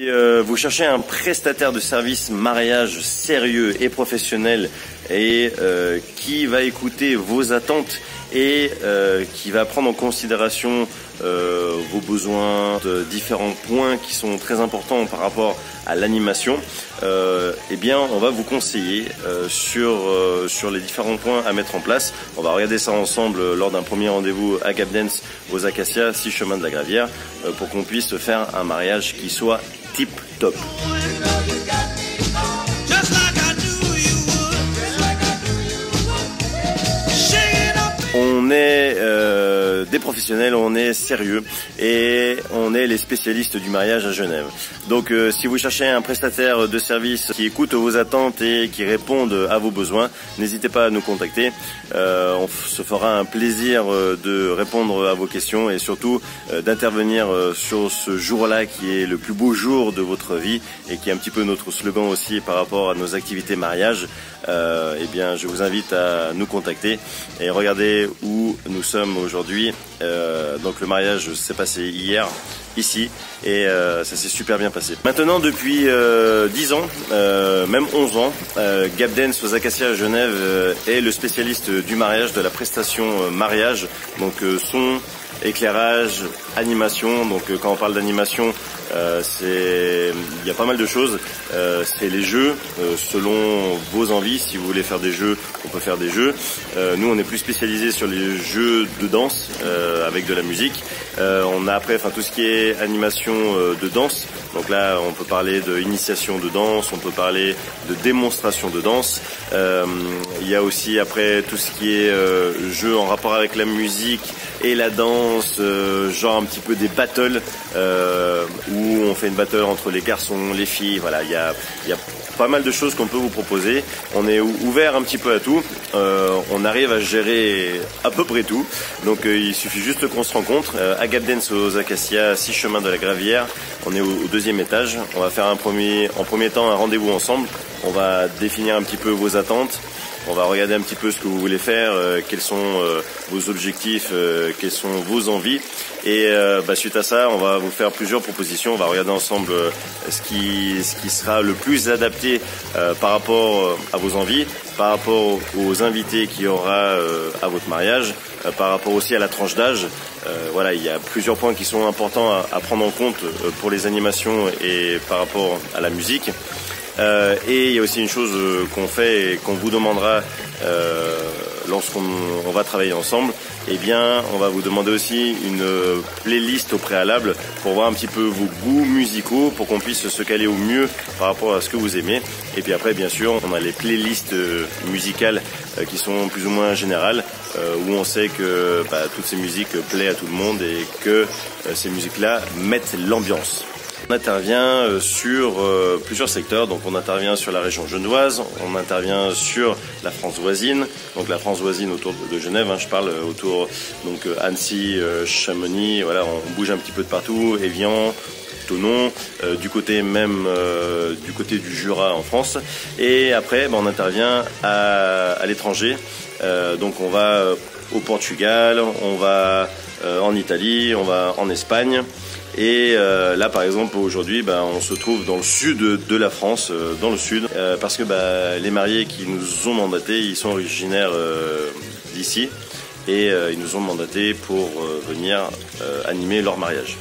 Vous cherchez un prestataire de service mariage sérieux et professionnel et qui va écouter vos attentes et qui va prendre en considération vos besoins, de différents points qui sont très importants par rapport à l'animation. Eh bien, on va vous conseiller sur les différents points à mettre en place. On va regarder ça ensemble lors d'un premier rendez-vous à Gap Dance aux Acacias, 6 chemin de la Gravière, pour qu'on puisse faire un mariage qui soit tip top. On est des professionnels, on est sérieux et on est les spécialistes du mariage à Genève. Donc si vous cherchez un prestataire de service qui écoute vos attentes et qui réponde à vos besoins, n'hésitez pas à nous contacter. On se fera un plaisir de répondre à vos questions et surtout d'intervenir sur ce jour-là qui est le plus beau jour de votre vie et qui est un petit peu notre slogan aussi par rapport à nos activités mariage. Eh bien, je vous invite à nous contacter et regardez où nous sommes aujourd'hui. Donc le mariage s'est passé hier ici et ça s'est super bien passé. Maintenant depuis 10 ans, même 11 ans, Gap Dance aux Acacias à Genève est le spécialiste du mariage, de la prestation mariage, donc son, éclairage, animation. Donc quand on parle d'animation, il y a pas mal de choses. C'est les jeux selon vos envies. Si vous voulez faire des jeux, on peut faire des jeux. Nous, on est plus spécialisé sur les jeux de danse avec de la musique. On a après, tout ce qui est animation de danse. Donc là, on peut parler d'initiation de danse, on peut parler de démonstration de danse. Il y a aussi après tout ce qui est jeu en rapport avec la musique et la danse, genre un petit peu des battles où on fait une battle entre les garçons, les filles. Voilà, il y a pas mal de choses qu'on peut vous proposer. On est ouvert un petit peu à tout. On arrive à gérer à peu près tout. Donc il suffit juste qu'on se rencontre à Gap Dance aux Acacias, 6 chemin de la Gravière. On est au deuxième étage. On va faire en premier temps un rendez-vous ensemble. On va définir un petit peu vos attentes. On va regarder un petit peu ce que vous voulez faire, quels sont vos objectifs, quelles sont vos envies. Et suite à ça, on va vous faire plusieurs propositions. On va regarder ensemble ce qui sera le plus adapté par rapport à vos envies, par rapport aux invités qu'il y aura à votre mariage, par rapport aussi à la tranche d'âge. Voilà, il y a plusieurs points qui sont importants à prendre en compte pour les animations et par rapport à la musique. Et il y a aussi une chose qu'on fait et qu'on vous demandera lorsqu'on va travailler ensemble. Eh bien, on va vous demander aussi une playlist au préalable pour voir un petit peu vos goûts musicaux, pour qu'on puisse se caler au mieux par rapport à ce que vous aimez. Et puis après, bien sûr, on a les playlists musicales qui sont plus ou moins générales, où on sait que toutes ces musiques plaisent à tout le monde et que ces musiques-là mettent l'ambiance. On intervient sur plusieurs secteurs, donc on intervient sur la région genevoise, on intervient sur la France voisine, donc la France voisine autour de Genève, je parle autour donc Annecy, Chamonix, voilà, on bouge un petit peu de partout, Évian, Thonon, du côté du Jura en France, et après on intervient à l'étranger, donc on va au Portugal, on va en Italie, on va en Espagne. Et là par exemple aujourd'hui on se trouve dans le sud de la France, dans le sud, parce que les mariés qui nous ont mandatés, ils sont originaires d'ici et ils nous ont mandatés pour venir animer leur mariage.